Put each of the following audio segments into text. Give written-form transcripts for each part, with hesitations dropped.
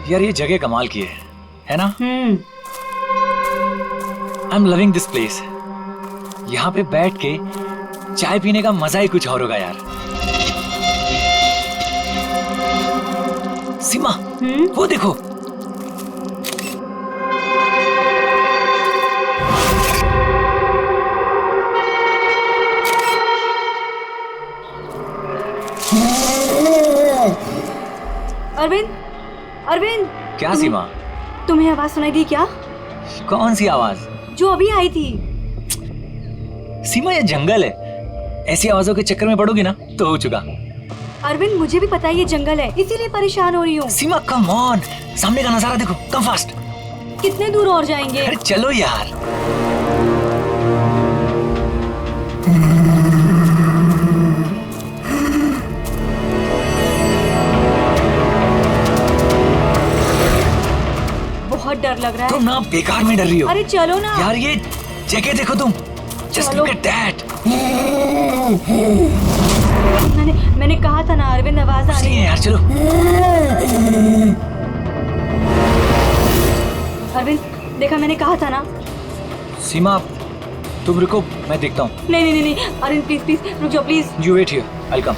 यार ये जगह कमाल की है ना? I am loving this place. यहाँ पे बैठ के चाय पीने का मजा ही कुछ और होगा यार। सीमा, वो देखो। अरविंद, अरविंद। क्या सीमा? तुम्हें आवाज सुनाई दी क्या? कौन सी आवाज? जो अभी आई थी। सीमा ये जंगल है, ऐसी आवाजों के चक्कर में पड़ोगी ना तो हो चुका। अरविंद मुझे भी पता है ये जंगल है, इसीलिए परेशान हो रही हूँ। सीमा कम ऑन, सामने का नजारा देखो, कम फास्ट। कितने दूर और जाएंगे? अरे चलो यार। बहुत डर लग रहा है। तुम ना बेकार में डर रही हो। अरे चलो ना यार, ये जगह देखो तुम। Just look at that. मैंने कहा था ना अरविंद, आवाज आ रही है यार। चलो अरविंद, देखा मैंने कहा था ना। सीमा तुम रुको, मैं देखता हूँ। नहीं अरविंद प्लीज प्लीज रुक जाओ please. You wait here, I'll come.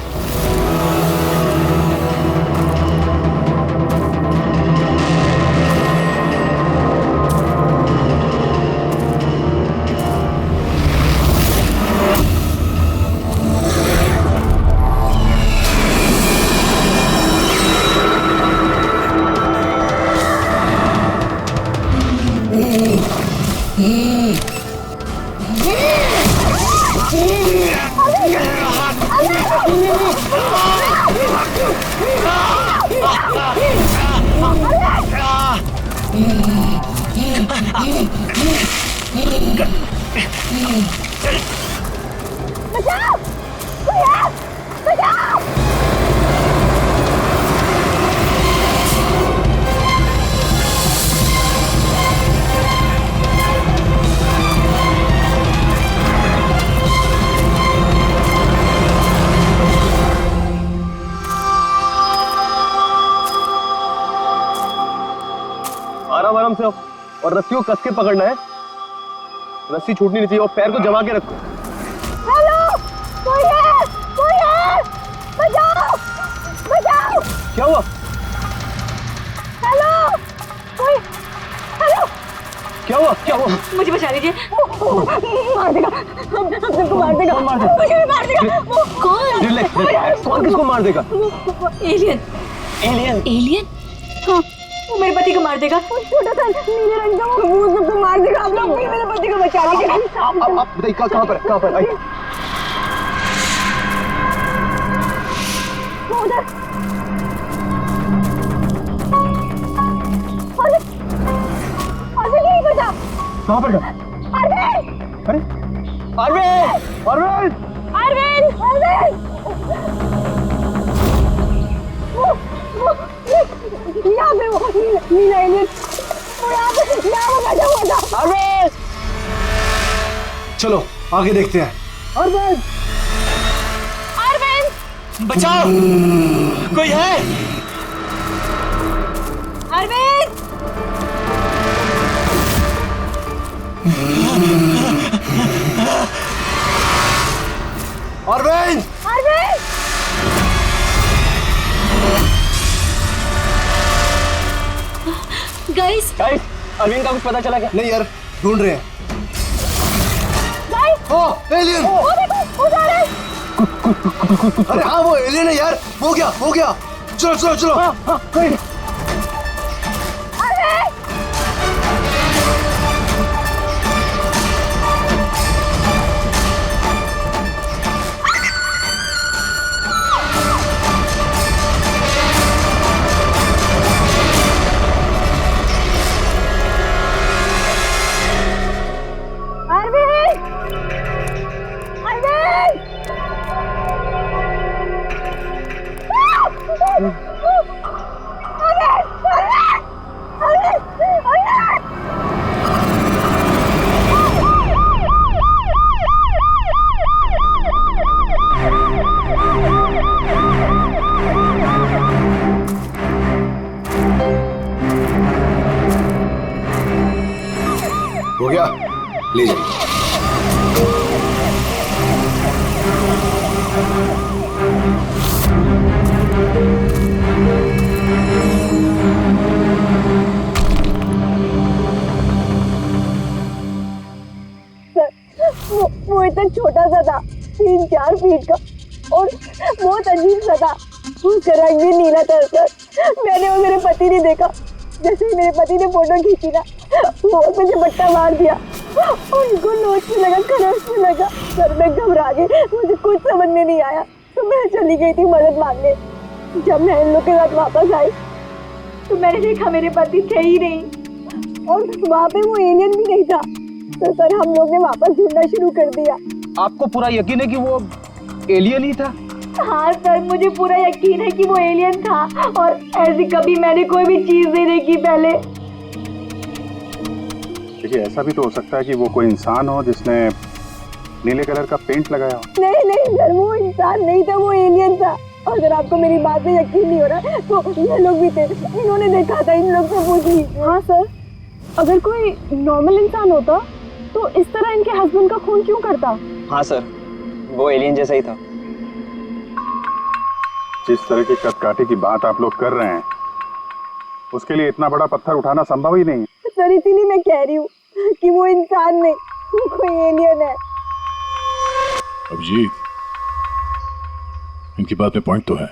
बचाओ! बचाओ! आराम से और रस्सी को कस के पकड़ना है। रस्सी छूटनी नहीं चाहिए और पैर को जमा के रखो। हेलो, कोई है? बचाओ! बचाओ! क्या हुआ? हेलो, कोई? हेलो, क्या हुआ? मुझे बचा लीजिए। मार देगा, हम सबको मार देगा। कौन मार देगा? मुझे भी मार देगा। वो कौन? रिलैक्स। कौन किसको मार देगा? एलियन? हाँ, वो मेरे पति को मार देगा। वो छोटा सा नीले रंग का वो सबको मार देगा। आप लोग मेरे पति को बचा लीजिए। आप बताइए कहाँ पर? आइए। उधर। अरविंद यहीं पर था। कहाँ पर? अरविंद! यहाँ पे वो नीला एलियन, वो यहाँ पे बैठा हुआ था। अरविंद! चलो आगे देखते हैं। अरविंद! बचाओ, कोई है? अरविंद! गाइस, अरविंद का कुछ पता चला क्या? नहीं यार, ढूंढ रहे हैं। एलियन! वो देखो, वो जा रहा है। अरे हाँ, वो एलियन है यार। हो गया। चलो। अरविंद! ले जाइए। वो इतना छोटा सा था, 3-4 फीट का, और बहुत अजीब सा था। उसका रंग भी नीला था सर। मैंने और मेरे पति ने देखा, जैसे ही मेरे पति ने फोटो खींची ना, वो मुझे बट्टा मार दिया। उनको नोच में लगा, खरोच में लगा। सर मैं घबरा गई, मुझे कुछ समझ में नहीं आया, तो मैं चली गई थी मदद मांगने। जब मैं इन लोग के साथ वापस आई तो मैंने देखा मेरे पति थे ही नहीं, और वहाँ पे वो एलियन भी नहीं था। तो सर हम लोग ने वापस ढूंढना शुरू कर दिया। आपको पूरा यकीन है कि वो एलियन ही था? हाँ सर, मुझे पूरा यकीन है कि वो एलियन था, और ऐसी कभी मैंने कोई भी चीज नहीं देखी पहले। देखिए, ऐसा भी तो हो सकता है कि वो कोई इंसान हो जिसने नीले कलर का पेंट लगाया हो। नहीं नहीं सर, वो इंसान नहीं था, वो एलियन था। और अगर आपको मेरी बात में यकीन नहीं हो रहा तो ये लोग भी थे, इन्होंने देखा था, इन लोग से पूछ लीजिए। हाँ सर, अगर कोई नॉर्मल इंसान होता तो इस तरह इनके हस्बैंड का खून क्यों करता? हाँ सर, वो एलियन जैसा ही था। जिस तरह की कदकाठी की बात आप लोग कर रहे हैं, उसके लिए इतना बड़ा पत्थर उठाना संभव ही नहीं है। सर इसीलिए मैं कह रही हूँ कि वो इंसान नहीं, वो कोई एलियन है। अभिजीत, इनकी बात में पॉइंट तो है।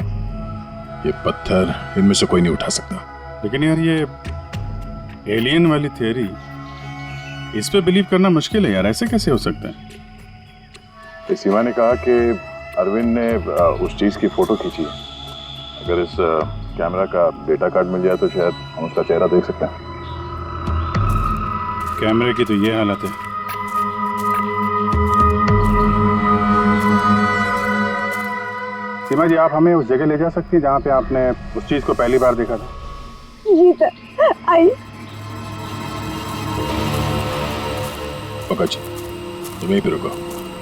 ये पत्थर इनमें से कोई नहीं उठा सकता। लेकिन यार, ये एलियन वाली थियरी, इस पे बिलीव करना मुश्किल है यार। ऐसे कैसे हो सकता है? सीमा ने कहा कि अरविंद ने उस चीज की फोटो खींची है। अगर इस कैमरा का डेटा कार्ड मिल जाए तो शायद हम उसका चेहरा देख सकते हैं। कैमरे की तो ये हालत है। सीमा जी, आप हमें उस जगह ले जा सकती हैं जहाँ पे आपने उस चीज को पहली बार देखा था? जी सर, आइए। पंकज, तुम यहीं पे रुको।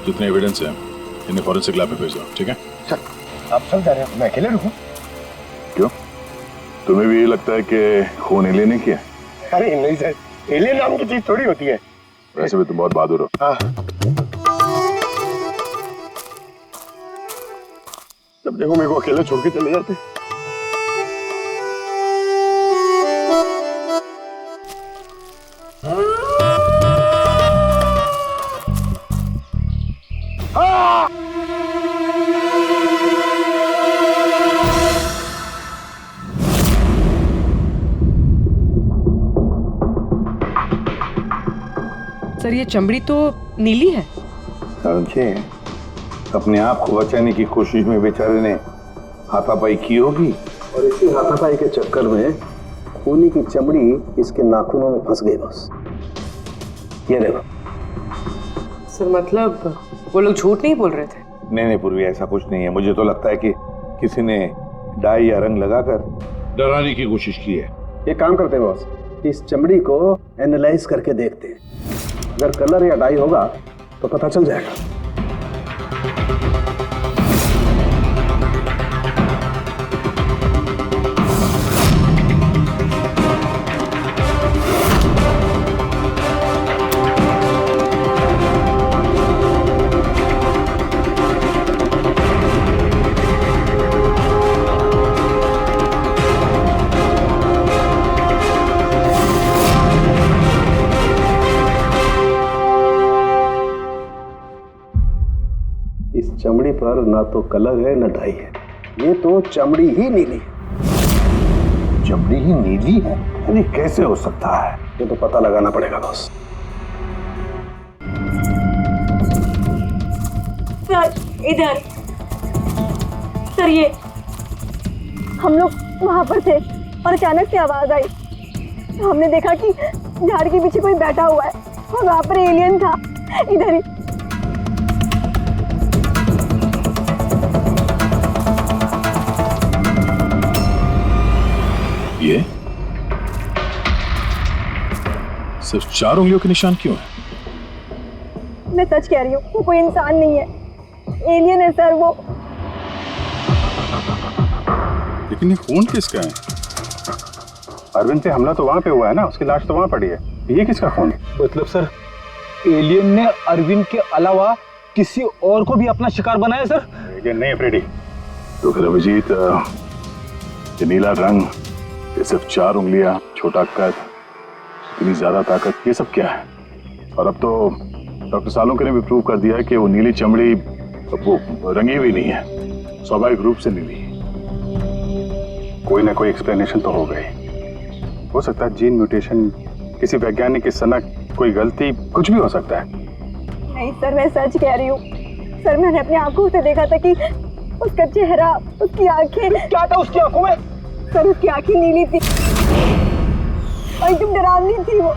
जितने एविडेंस है इन्हें फॉरेंसिक लैब में भेज दो, ठीक है? आप सब जा रहे हैं, मैं अकेले रुकूं? क्यों, तुम्हें भी ये लगता है कि खून एलियन ने किया? अरे नहीं सर, एलियन नाम की चीज थोड़ी होती है। वैसे भी तुम बहुत बहादुर हो। हाँ, जब देखो मेरे को अकेले छोड़ के चले जाते। सर ये चमड़ी तो नीली है। समझे, अपने आप को बचाने की कोशिश में बेचारे ने हाथापाई की होगी, और इसी हाथापाई के चक्कर में खूनी की चमड़ी इसके नाखूनों में फंस गई। बस ये देखो। सर मतलब वो लोग झूठ नहीं बोल रहे थे? नहीं पूर्वी, ऐसा कुछ नहीं है। मुझे तो लगता है कि किसी ने डाई या रंग लगाकर डराने की कोशिश की है। एक काम करते हैं बॉस, इस चमड़ी को एनालाइज करके देखते हैं। अगर कलर या डाई होगा तो पता चल जाएगा। चमड़ी पर ना तो कलर है ना डाई है, ये तो चमड़ी ही नीली है। चमड़ी ही नीली है? अरे कैसे हो सकता है? ये तो पता लगाना पड़ेगा बॉस। सर इधर। सर ये हम लोग वहां पर थे और अचानक से आवाज आई। हमने देखा कि झाड़ के पीछे कोई बैठा हुआ है और वहां पर एलियन था। इधर ही। ये सिर्फ 4 उंगलियों के निशान क्यों है? मैं सच कह रही हूँ, वो कोई इंसान नहीं है, एलियन है सर वो। लेकिन ये खून किसका है? अरविंद पे हमला तो वहां पे हुआ है ना, उसकी लाश तो वहां पड़ी है। ये किसका खून है? मतलब सर, एलियन ने अरविंद के अलावा किसी और को भी अपना शिकार बनाया सर? एलियन नहीं है फ्रेडी। तो फिर अभिजीत, ये नीला रंग, ये सिर्फ 4 उंगलियां, छोटा कद, इतनी ज्यादा ताकत, ये सब क्या है? और अब तो डॉक्टर सालोंके ने भी प्रूव कर दिया है कि वो नीली चमड़ी वो रंगी हुई नहीं है, स्वाभाविक रूप से नीली। कोई ना कोई एक्सप्लेनेशन तो हो गई। हो सकता है जीन म्यूटेशन, किसी वैज्ञानिक की सनक, कोई गलती, कुछ भी हो सकता है। नहीं सर, मैं सच कह रही हूँ सर। मैंने अपनी आंखों से देखा था कि उसका चेहरा, उसकी आंखें। क्या था उसकी आंखों में? सर उसकी आंखें नीली थी और एकदम डरावनी थी वो।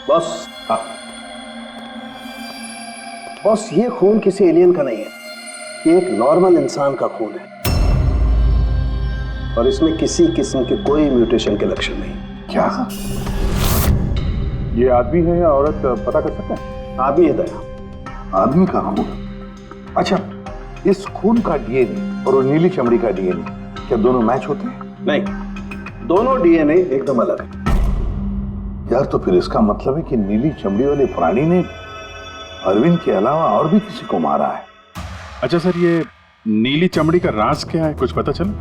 बॉस, बॉस, ये खून किसी एलियन का नहीं है, ये एक नॉर्मल इंसान का खून है और इसमें किसी किस्म के कोई म्यूटेशन के लक्षण नहीं। क्या ये आदमी है या औरत पता कर सकते हैं? आदमी है दया। आदमी कहाँ होगा? अच्छा, इस खून का डीएनए और वो नीली चमड़ी का डीएनए क्या दोनों मैच होते हैं? नहीं, दोनों डीएनए एकदम अलग है। यार, तो फिर इसका मतलब है कि नीली चमड़ी वाले प्राणी ने अरविंद के अलावा और भी किसी को मारा है। अच्छा सर, ये नीली चमड़ी का राज क्या है, कुछ पता चला?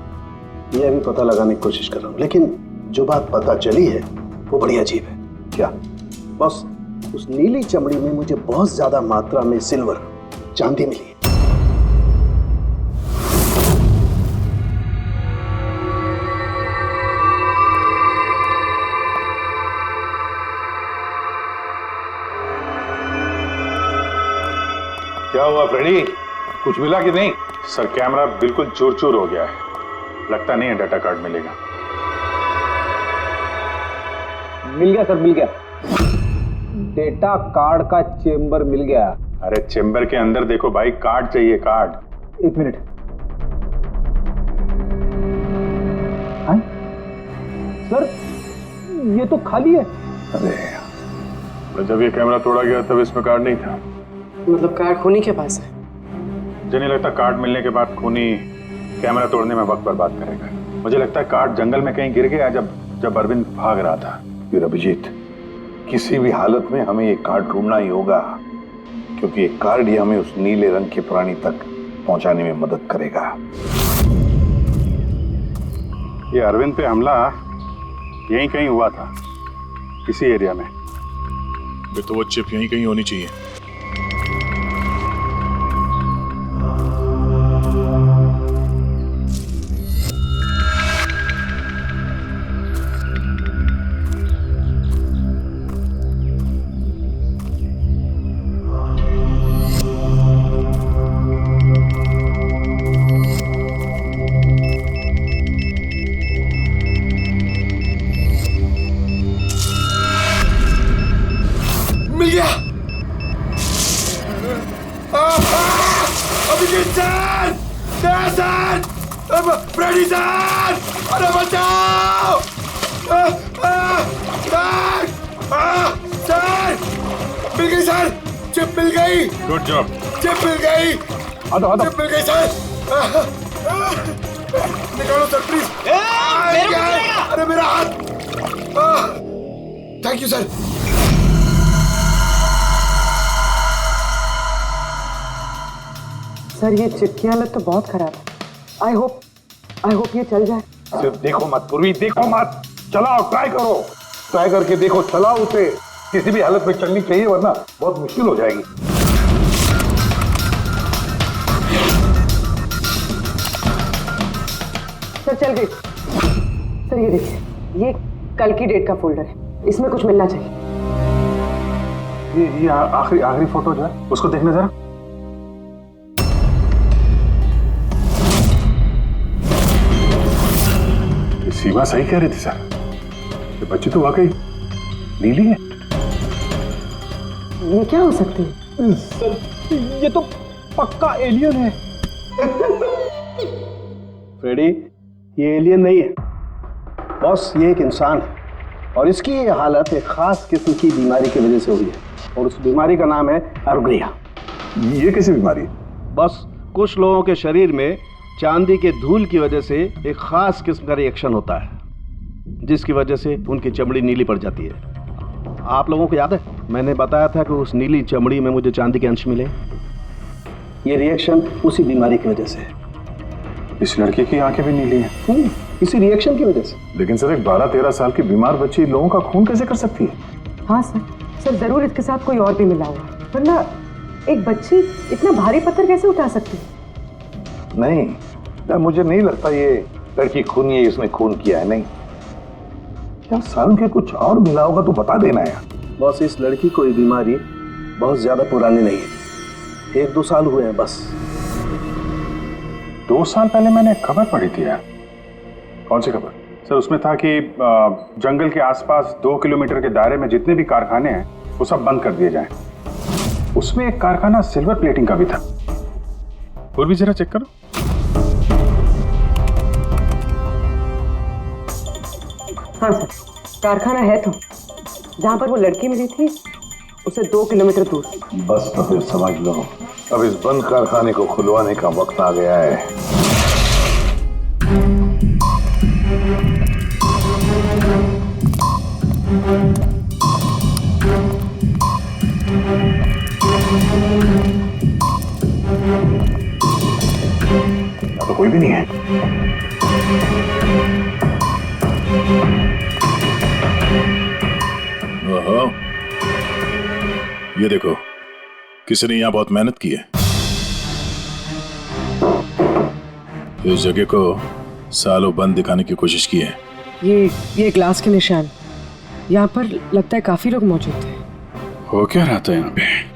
ये अभी पता लगाने की कोशिश कर रहा हूँ, लेकिन जो बात पता चली है वो बड़ी अजीब है। क्या? बस उस नीली चमड़ी में मुझे बहुत ज्यादा मात्रा में सिल्वर, चांदी मिली है। क्या हुआ फ्रेडी, कुछ मिला कि नहीं? सर कैमरा बिल्कुल चूर चूर हो गया है, लगता नहीं है डाटा कार्ड मिलेगा। मिल गया सर, मिल गया। डेटा कार्ड का चेंबर मिल गया। अरे चेंबर के अंदर देखो भाई, कार्ड चाहिए, कार्ड। 1 मिनट। हाँ? सर ये तो खाली है। अरे जब ये कैमरा तोड़ा गया तब इसमें कार्ड नहीं था। मतलब कार्ड खूनी के पास है? मुझे नहीं लगता कार्ड मिलने के बाद खूनी कैमरा तोड़ने में वक्त बर्बाद करेगा। मुझे लगता है कार्ड जंगल में कहीं गिर गया जब अरविंद भाग रहा था। फिर अभिजीत, किसी भी हालत में हमें ये कार्ड ढूंढना ही होगा, क्योंकि ये कार्ड ही हमें उस नीले रंग के प्राणी तक पहुंचाने में मदद करेगा। ये अरविंद पे हमला यहीं कहीं हुआ था, इसी एरिया में। तो वो चिप यहीं कहीं होनी चाहिए। मिल गया। Abhijeet sir, sir, Freddy sir, अरे बचाओ! सर, मिल गई सर, चिप मिल गई। Good job. चिप मिल गई। चिप मिल गई सर। निकालो सर प्लीज। अरे मेरा हाथ। Thank you sir. सर ये चिप की हालत तो बहुत खराब है। आई होप ये चल जाए। सिर्फ देखो मत पूर्वी, देखो मत, चलाओ, ट्राई करो, ट्राई करके देखो, चलाओ उसे। किसी भी हालत में चलनी चाहिए, वरना बहुत मुश्किल हो जाएगी। सर चल गई। सर ये देखिए, ये कल की डेट का फोल्डर है, इसमें कुछ मिलना चाहिए। ये आखिरी फोटो जो है उसको देखने जरा। सीमा सही कह रही थी सर, ये बच्ची तो वाकई नीली है। ये क्या हो सकती है? सर ये तो पक्का एलियन है। फ्रेडी, ये एलियन नहीं है बॉस, ये एक इंसान है और इसकी ये हालत एक खास किस्म की बीमारी की वजह से हुई है और उस बीमारी का नाम है अर्ग्रिया। ये कैसी बीमारी है? बस कुछ लोगों के शरीर में चांदी के धूल की वजह से एक खास किस्म का रिएक्शन होता है, जिसकी वजह से उनकी चमड़ी नीली पड़ जाती है। आप लोगों को याद है मैंने बताया था कि उस नीली चमड़ी में मुझे चांदी के अंश मिले। ये रिएक्शन उसी बीमारी की वजह से है। इस लड़की की आंखें भी नीली हैं। इसी रिएक्शन की वजह से। लेकिन सर एक 12-13 साल की बीमार बच्ची लोगों का खून कैसे कर सकती है? हाँ सर जरूर इसके साथ कोई और भी मिला हुआ है, वरना एक बच्ची इतना भारी पत्थर कैसे उठा सकती है? नहीं यार, मुझे नहीं लगता ये लड़की खूनी है, इसने खून किया है। नहीं यार, साल के कुछ और मिला होगा तो बता देना यार। बस इस लड़की को ये बीमारी बहुत ज्यादा पुरानी नहीं है, 1-2 साल हुए हैं बस। 2 साल पहले मैंने खबर पढ़ी थी यार। कौन सी खबर? सर उसमें था कि जंगल के आसपास 2 किलोमीटर के दायरे में जितने भी कारखाने हैं वो सब बंद कर दिए जाएं। उसमें एक कारखाना सिल्वर प्लेटिंग का भी था। और भी जरा चेक करो। हाँ सर, कारखाना है तो जहाँ पर वो लड़की मिली थी उसे 2 किलोमीटर दूर। बस तो फिर समझ लो, अब इस बंद कारखाने को खुलवाने का वक्त आ गया है। यहाँ तो कोई भी नहीं है। ओहो, ये देखो, किसी ने यहाँ बहुत मेहनत की है। इस जगह को सालों बंद दिखाने की कोशिश की है। ये ग्लास के निशान, यहाँ पर लगता है काफी लोग मौजूद थे। हो क्या रहा था यहाँ पे?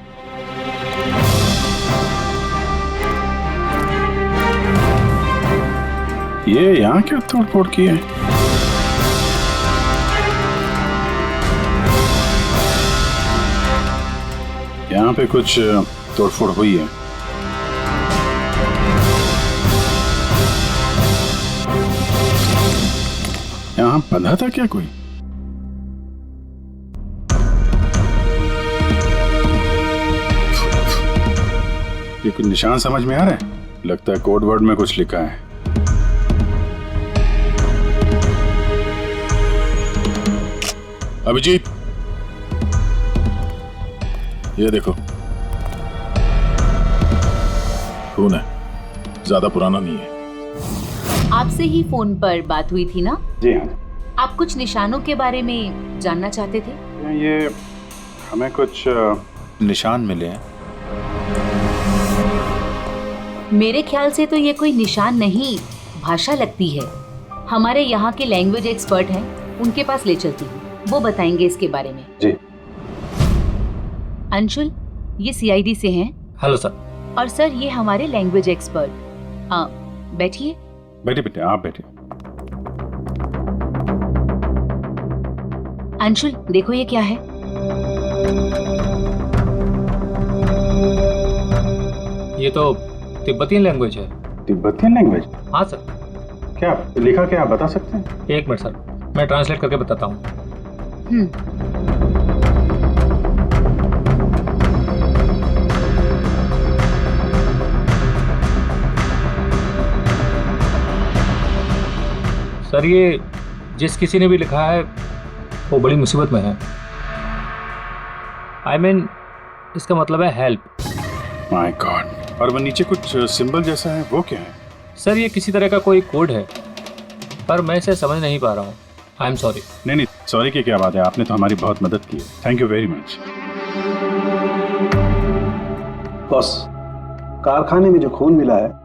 ये यहाँ क्या तोड़-फोड़ की है? यहाँ पे कुछ तोड़फोड़ हुई है। यहाँ बंधा था क्या कोई? ये कुछ निशान समझ में आ रहा है? लगता है कोड वर्ड में कुछ लिखा है। अभिजीत, ये देखो, खून है, ज्यादा पुराना नहीं है। आपसे ही फोन पर बात हुई थी ना? जी हाँ। आप कुछ निशानों के बारे में जानना चाहते थे? ये हमें कुछ निशान मिले हैं। मेरे ख्याल से तो ये कोई निशान नहीं, भाषा लगती है। हमारे यहाँ के लैंग्वेज एक्सपर्ट हैं, उनके पास ले चलती हूँ, वो बताएंगे इसके बारे में। जी। अंशुल, ये सीआईडी से हैं। Hello sir. और सर, ये हमारे लैंग्वेज एक्सपर्ट। बैठिए। बैठिए बेटे, आप बैठिए। अंशुल, देखो ये क्या है? ये तो तिब्बतियन लैंग्वेज है। Tibetan language? हाँ सर। क्या लिखा, क्या आप बता सकते हैं? 1 मिनट सर, मैं ट्रांसलेट करके बताता हूँ। सर, ये जिस किसी ने भी लिखा है वो बड़ी मुसीबत में है। I mean, इसका मतलब है हेल्प। My God. और वो नीचे कुछ सिंबल जैसा है, वो क्या है? सर, ये किसी तरह का कोई कोड है, पर मैं इसे समझ नहीं पा रहा हूँ। I am sorry. नहीं, सॉरी की क्या बात है, आपने तो हमारी बहुत मदद की है। Thank you very much. Boss, कारखाने में जो खून मिला है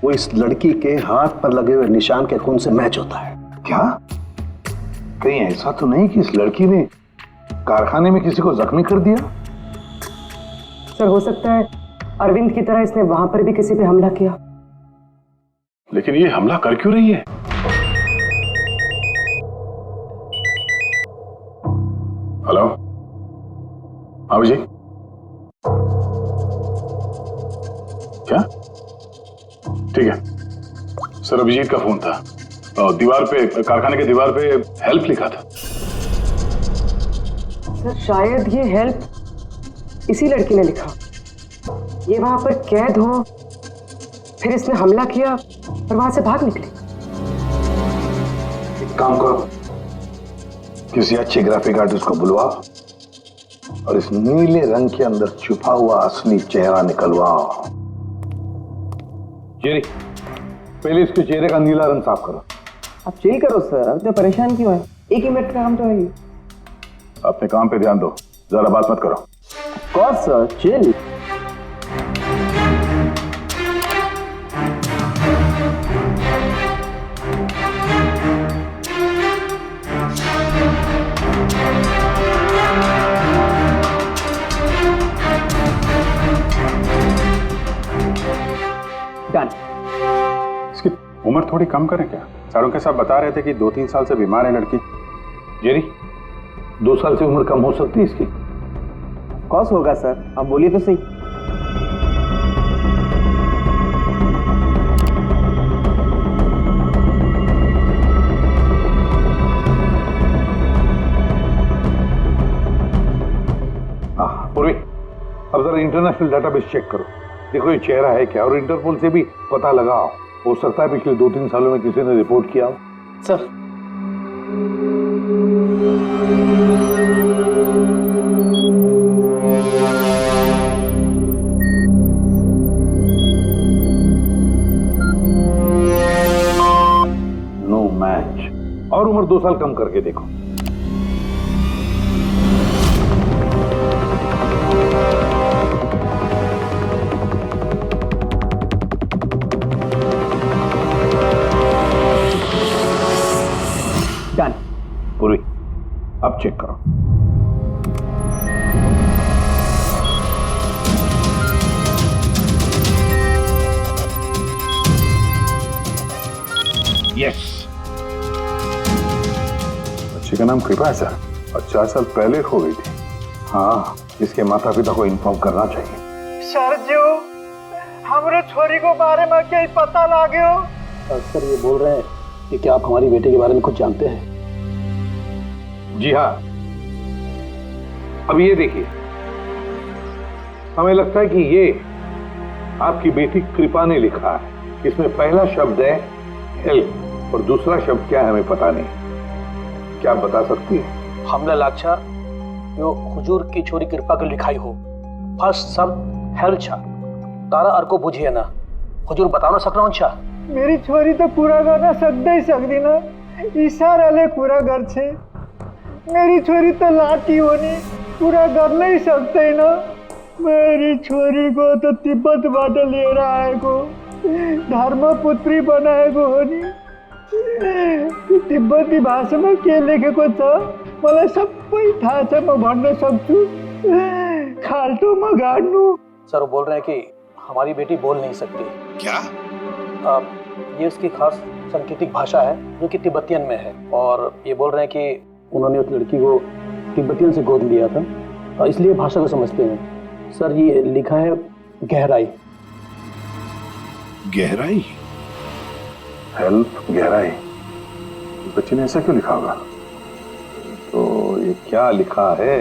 वो इस लड़की के हाथ पर लगे हुए निशान के खून से मैच होता है। क्या कहीं ऐसा तो नहीं कि इस लड़की ने कारखाने में किसी को जख्मी कर दिया? सर, हो सकता है अरविंद की तरह इसने वहां पर भी किसी पे हमला किया। लेकिन ये हमला कर क्यों रही है? हेलो, जी। क्या? ठीक है सर, अभिजीत का फोन था। दीवार पे, कारखाने के दीवार पे हेल्प लिखा था। सर, शायद ये हेल्प इसी लड़की ने लिखा। ये वहां पर कैद हो, फिर इसने हमला किया और वहां से भाग निकले। एक काम करो, किसी अच्छे ग्राफिक आर्टिस्ट को बुलवा और इस नीले रंग के अंदर छुपा हुआ असली चेहरा निकलवाओ। जेरी, पहले इसके चेहरे का नीला रंग साफ करो। आप चिल करो सर, अब तो परेशान क्यों है? 1 ही मिनट का काम तो है ये। अपने काम पे ध्यान दो, ज्यादा बात मत करो। कौन सर, चिल। डन। इसकी उम्र थोड़ी कम करें क्या? सारों के साथ बता रहे थे कि 2-3 साल से बीमार है लड़की। जेरी, 2 साल से उम्र कम हो सकती है इसकी? कौन होगा सर, आप बोलिए तो सही। पूर्वी, अब जरा इंटरनेशनल डेटाबेस चेक करो, देखो ये चेहरा है क्या, और इंटरपोल से भी पता लगाओ। हो सकता है पिछले 2-3 सालों में किसी ने रिपोर्ट किया हो। Sir, no match. और उम्र 2 साल कम करके देखो। डन। पूरी, अब चेक करो। यस। बच्चे का नाम कृपा है सर, और 4 साल पहले हो गई थी। हाँ, इसके माता पिता को इन्फॉर्म करना चाहिए। सर जो हमारे छोरी को बारे में क्या पता लागे हो? सर ये बोल रहे हैं कि क्या आप हमारी बेटे के बारे में कुछ जानते हैं? जी हाँ। अब ये देखिए, हमें लगता है कि ये आपकी बेटी कृपा ने लिखा है। इसमें पहला शब्द है हेल्प और दूसरा शब्द क्या है हमें पता नहीं। क्या आप बता सकती है? हमने लाक्षा यो हुजूर की छोरी कृपा के लिखाई हो। फर्स्ट शब्द हेल्प छा, तारा अर्को बुझिए ना। हुजूर बताओ ना सकना छा। मेरी छोरी तो पूरा गाना सकते ही सकती ना, इशारा ले पूरा घर छे। मेरी छोरी तो लाठी होनी पूरा कर नहीं सकते ना। मेरी छोरी को तो तिब्बत बाटे ले रहा है को धर्मपुत्री बनाए को होनी। तिब्बती भाषा में के लेखेको छ मलाई सबै थाहा छ, म भन्न सक्छु। खाल्टो म गाड्नु। सर वो बोल रहे हैं कि हमारी बेटी बोल नहीं सकती। क्या? ये इसकी खास सांकेतिक भाषा है जो कि तिब्बतियन में है, और ये बोल रहे हैं कि उन्होंने उस लड़की को तिब्बतियन से गोद लिया था, इसलिए भाषा को समझते हैं। सर ये लिखा है गहराई। गहराई? हेल्प गहराई, बच्चे ने ऐसा क्यों लिखा होगा? तो ये क्या लिखा है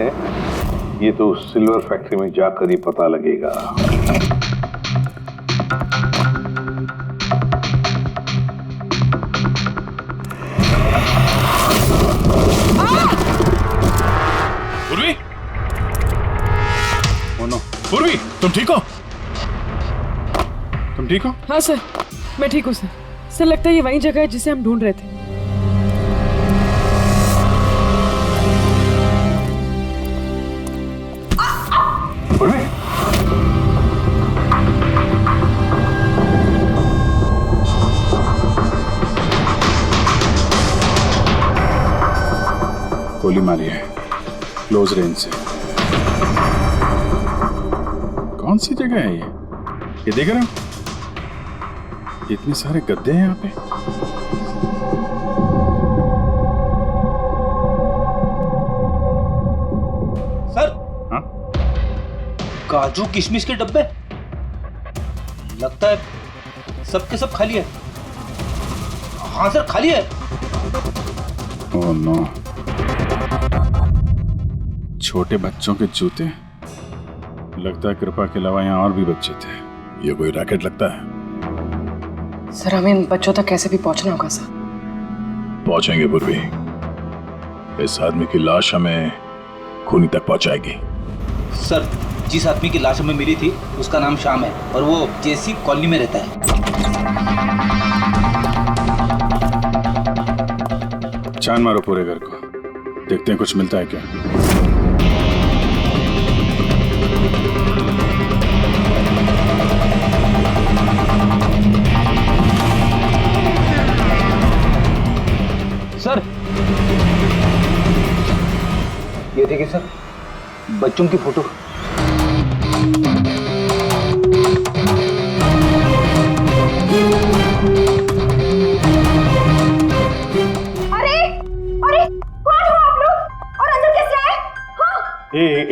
ये तो सिल्वर फैक्ट्री में जाकर ही पता लगेगा। पूर्वी, पूर्वी, तुम ठीक हो? तुम ठीक हो? हाँ सर, मैं ठीक हूँ सर। सर लगता है ये वही जगह है जिसे हम ढूंढ रहे थे। पूर्वी, गोली मारी है क्लोज रेंज से। कौन सी जगह है ये देख रहे हो? इतने सारे गद्दे हैं यहाँ पे। सर, हाँ? काजू किशमिश के डब्बे लगता है सबके सब खाली है। हाँ सर खाली है। ओह नो, छोटे बच्चों के जूते। लगता है कृपा के अलावा यहाँ और भी बच्चे थे। ये कोई रैकेट लगता है। सर हमें इन बच्चों तक कैसे भी पहुंचना होगा सर। पहुंचेंगे पूर्वी। इस आदमी की लाश हमें खूनी तक पहुंचाएगी। सर जिस आदमी की लाश हमें मिली थी उसका नाम श्याम है और वो जेसी कॉलोनी में रहता है। छान मारो पूरे घर को, देखते हैं कुछ मिलता है क्या। सर ये देखिए सर, बच्चों की फोटो।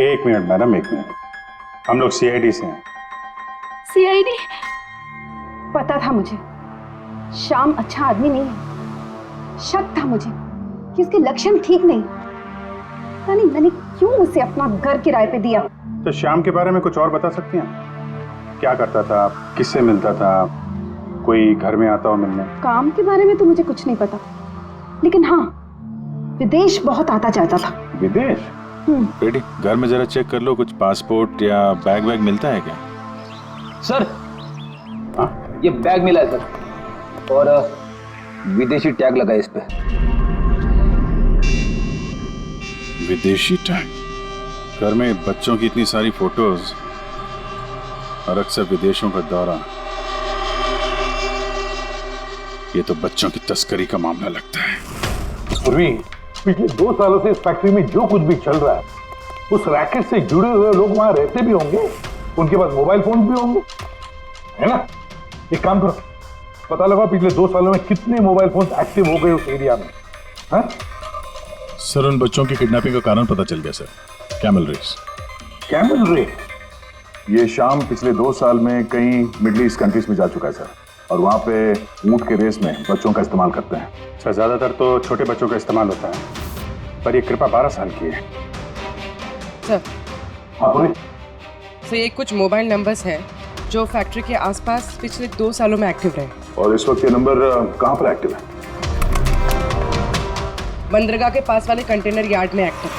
एक मिनट मैडम, एक मिनट। हम लोग सीआईडी से हैं। सीआईडी? पता था मुझे श्याम अच्छा आदमी नहीं है। शक था मुझे कि उसके लक्षण ठीक नहीं। पता नहीं मैंने क्यों उसे अपना घर किराए पे दिया। तो श्याम के बारे में कुछ और बता सकती हैं? क्या करता था, किससे मिलता था, कोई घर में आता हो मिलने? काम के बारे में तो मुझे कुछ नहीं पता, लेकिन हाँ विदेश बहुत आता जाता था। विदेश? बेटी घर में जरा चेक कर लो, कुछ पासपोर्ट या बैग वैग मिलता है क्या? सर ये बैग मिला है सर, और विदेशी टैग लगा है इस पे। विदेशी टैग? घर में बच्चों की इतनी सारी फोटोज और अक्सर विदेशों का दौरा, ये तो बच्चों की तस्करी का मामला लगता है। पूर्वी, पिछले 2 सालों से इस फैक्ट्री में जो कुछ भी चल रहा है, उस रैकेट से जुड़े हुए लोग वहां रहते भी होंगे, उनके पास मोबाइल फोन भी होंगे, है ना? एक काम करो, पता लगा पिछले 2 सालों में कितने मोबाइल फोन एक्टिव हो गए उस एरिया में। हाँ? सर उन बच्चों की किडनैपिंग का कारण पता चल गया sir. Camel race. Camel race? ये शाम पिछले 2 साल में कई मिडिल ईस्ट कंट्रीज में जा चुका है सर, और वहाँ पे ऊंट के रेस में बच्चों का इस्तेमाल करते हैं। सर ज्यादातर तो छोटे बच्चों का इस्तेमाल होता है, पर ये कृपा 12 साल की है। सर हाँ सर ये कुछ मोबाइल नंबर्स हैं जो फैक्ट्री के आसपास पिछले 2 सालों में एक्टिव रहे। और इस वक्त ये नंबर कहाँ पर एक्टिव है? बंदरगाह के पास वाले कंटेनर यार्ड में एक्टिव।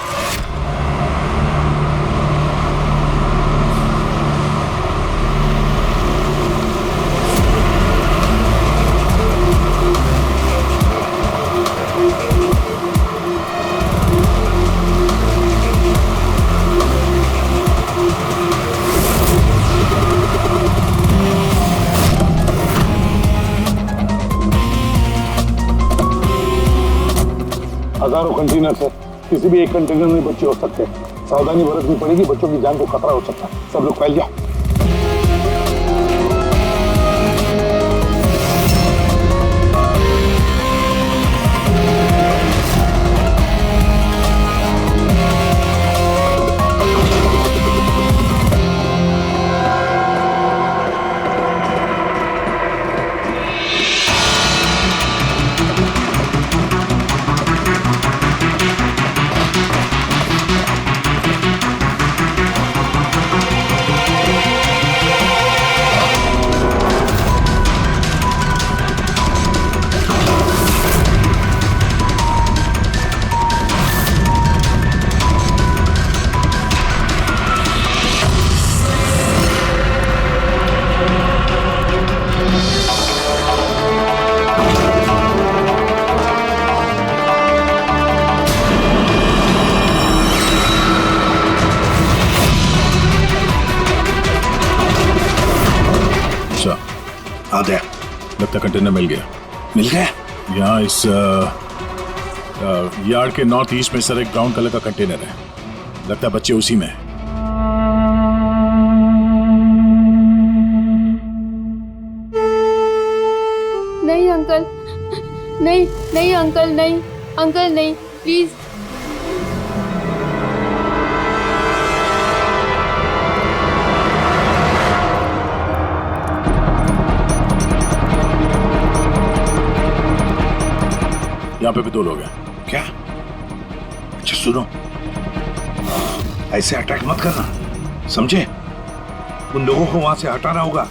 हजारों कंटेनर है, किसी भी एक कंटेनर में बच्चे हो सकते हैं। सावधानी बरतनी पड़ेगी, बच्चों की जान को खतरा हो सकता है। सब लोग फैल जाओ। लगता कंटेनर मिल गया। मिल गया? यहाँ इस यार्ड के नॉर्थ ईस्ट में सर एक ब्राउन कलर का कंटेनर है, लगता है बच्चे उसी में है। नहीं अंकल, नहीं नहीं अंकल, नहीं अंकल, नहीं प्लीज। यहाँ पे भी 2 लोग हैं। क्या? अच्छा सुनो, ऐसे अटैक मत करना, समझे? उन लोगों को वहां से हटाना होगा।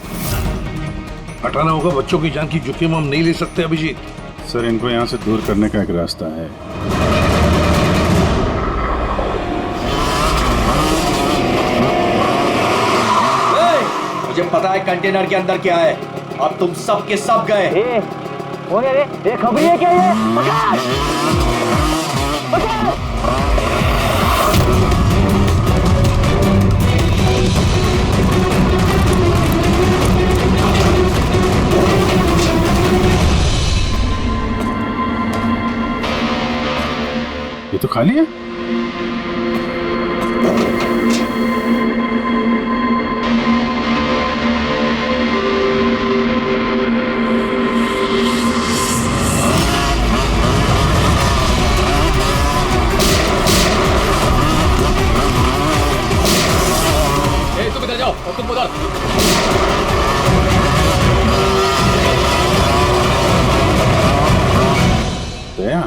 हटाना होगा। बच्चों की जान की जोखिम हम नहीं ले सकते अभिजीत। सर इनको यहाँ से दूर करने का एक रास्ता है। मुझे पता है कंटेनर के अंदर क्या है। अब तुम सब के सब गए। खबरी है क्या ये? पकड़! पकड़! ये तो खाली है। तुम इधर जाओ और तुम उधर। दया,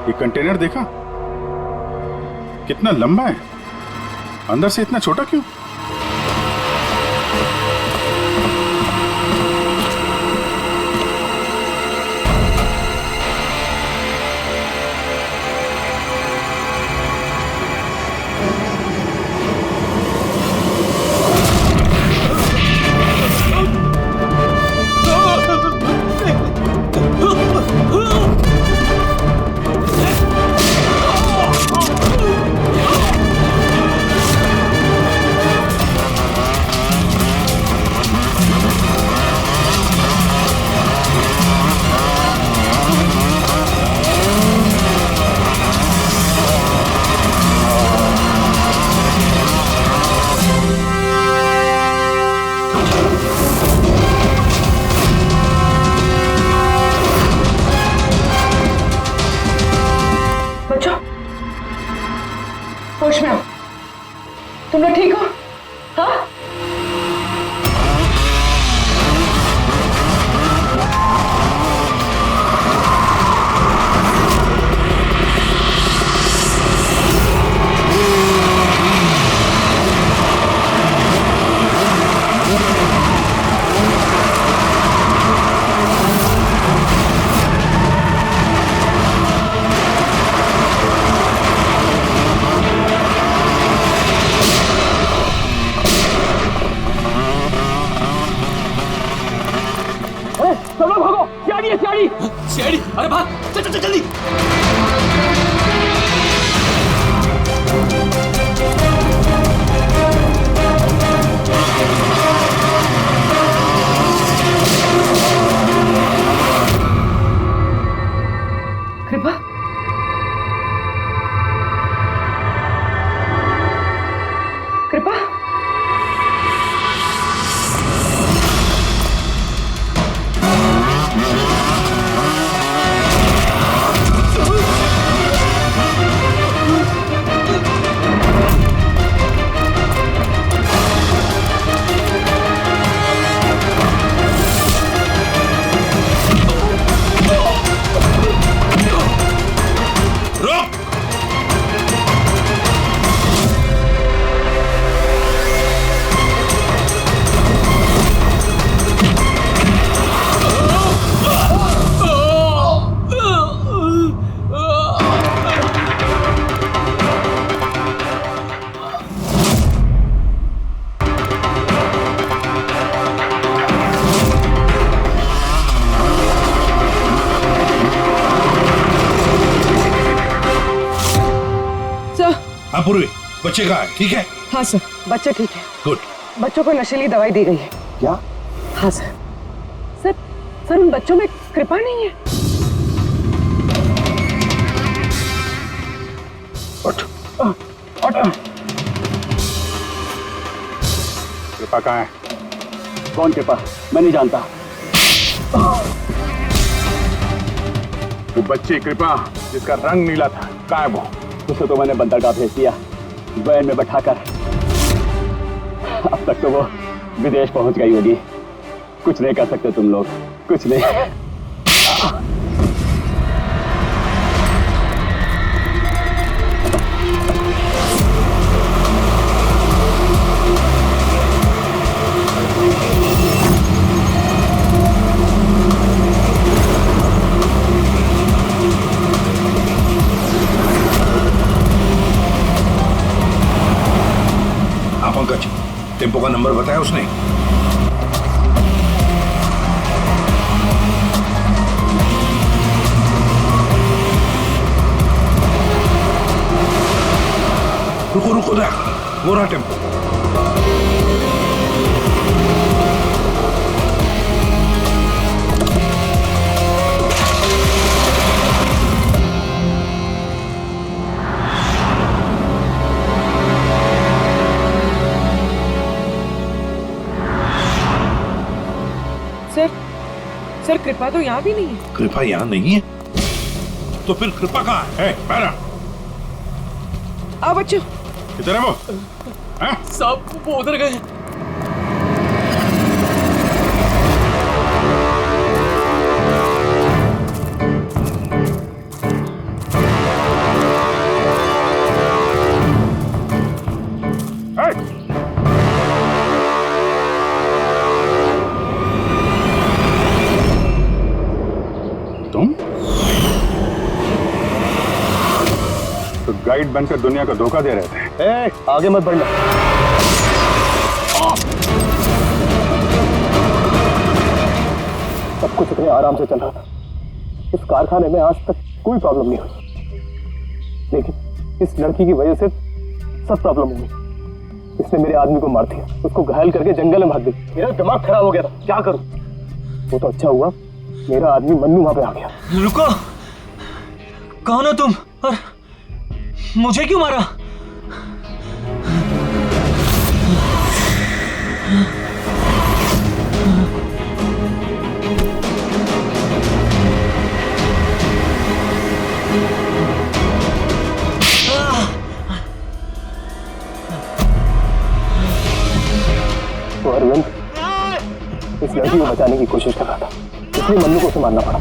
ये कंटेनर देखा कितना लंबा है, अंदर से इतना छोटा क्यों? होश में आओ। तुम लोग ठीक हो? हाँ? सीआईडी, अरे भाग, चल चल चल जल्दी। कृपा, कृपा, पूर्वी, बच्चे कहाँ है? ठीक है? हाँ सर, बच्चे ठीक है। गुड। बच्चों को नशीली दवाई दी गई है। क्या? हाँ सर। सर, सर उन बच्चों में कृपा नहीं है। उठ। कृपा कहाँ है? कौन कृपा? मैं नहीं जानता। वो बच्ची कृपा जिसका रंग नीला था, कहाँ है वो? उसे तो मैंने बंदरगाह भेज दिया, वैन में बैठाकर। अब तक तो वो विदेश पहुंच गई होगी। कुछ नहीं कर सकते तुम लोग, कुछ नहीं। सर बताया उसने? रुको रुको ना, वो रहा टेम्पो। सर कृपा तो यहाँ भी नहीं है। कृपा यहाँ नहीं है तो फिर कृपा कहाँ है? पैरा आ बच्चों, किधर है वो? साहब वो उधर गए। तुम तो गाइड बनकर दुनिया को धोखा दे रहे थे। आगे मत बढ़ना। सब कुछ इतने आराम से चल रहा था। इस कारखाने में आज तक कोई प्रॉब्लम नहीं हुई, लेकिन इस लड़की की वजह से सब प्रॉब्लम हो गई। इसने मेरे आदमी को मार दिया, उसको घायल करके जंगल में भाग गई। मेरा दिमाग खराब हो गया था, क्या करूं? वो तो अच्छा हुआ मेरा आदमी मन्नू वहां पे आ गया। रुको, कौन हो तुम और मुझे क्यों मारा? तो अरविंद इस लड़की को बचाने की कोशिश कर रहा था, इसलिए मन्नू को उसे मारना पड़ा।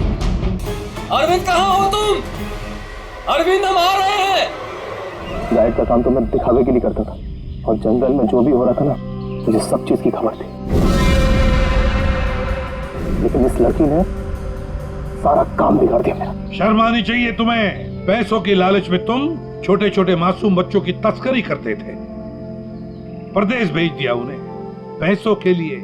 अरविंद कहाँ हो तुम? अरविंद हम आ रहे हैं। गाइड का काम तो मैं दिखावे के लिए करता था, और जंगल में जो भी हो रहा था ना, मुझे सब चीज की खबर थी। लेकिन इस लड़की ने सारा काम बिगाड़ दिया मेरा। शर्म आनी चाहिए तुम्हें। पैसों की लालच में तुम छोटे छोटे मासूम बच्चों की तस्करी करते थे, परदेश भेज दिया उन्हें पैसों के लिए।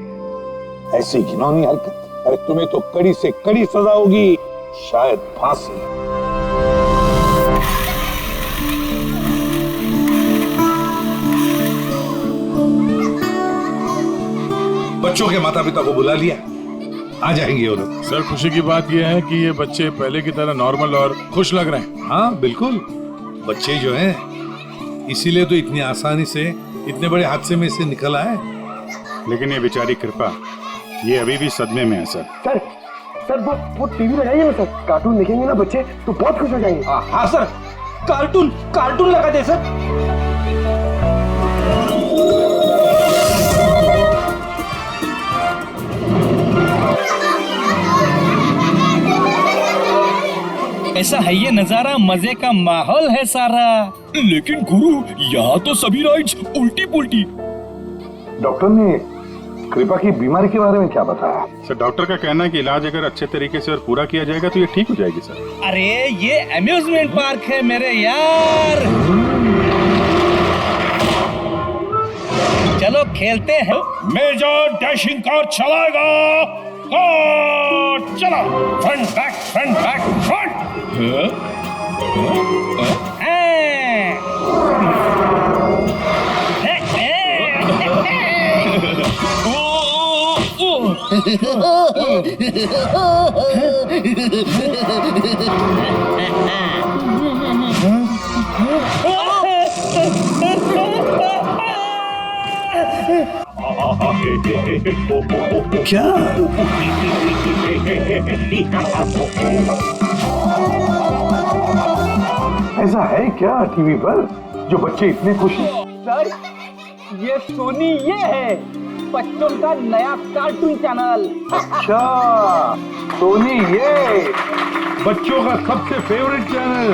ऐसी घिनौनी हरकत, अरे तुम्हें तो कड़ी से कड़ी सजा होगी, शायद फांसी। बच्चों के माता पिता को बुला लिया, आ जाएंगे वो लोग। सर खुशी की बात यह है कि ये बच्चे पहले की तरह नॉर्मल और खुश लग रहे हैं। हाँ बिल्कुल, बच्चे जो हैं इसीलिए तो इतनी आसानी से इतने बड़े हादसे में से निकल आए। लेकिन ये बेचारी कृपा, ये अभी भी सदमे में है सर। सर वो टीवी लगाइए ना सर, कार्टून देखेंगे ना बच्चे तो बहुत खुश हो जाएंगे। हाँ सर, कार्टून लगा दे सर। ऐसा है ये नजारा, मजे का माहौल है सारा। लेकिन गुरु, यहाँ तो सभी राइड्स उल्टी पुल्टी। डॉक्टर ने कृपा की बीमारी के बारे में क्या बताया? सर डॉक्टर का कहना है कि इलाज अगर अच्छे तरीके से और पूरा किया जाएगा तो ये ठीक हो जाएगी सर। अरे ये अम्यूजमेंट पार्क है मेरे यार, चलो खेलते हैं। मेजर डैशिंग कार चलाएगा, चला फ्रंट बैक फ्रंट। क्या? ऐसा है क्या टीवी पर जो बच्चे इतने खुश हैं? सर ये सोनी ये है बच्चों का नया कार्टून चैनल। अच्छा, सोनी ये बच्चों का सबसे फेवरेट चैनल।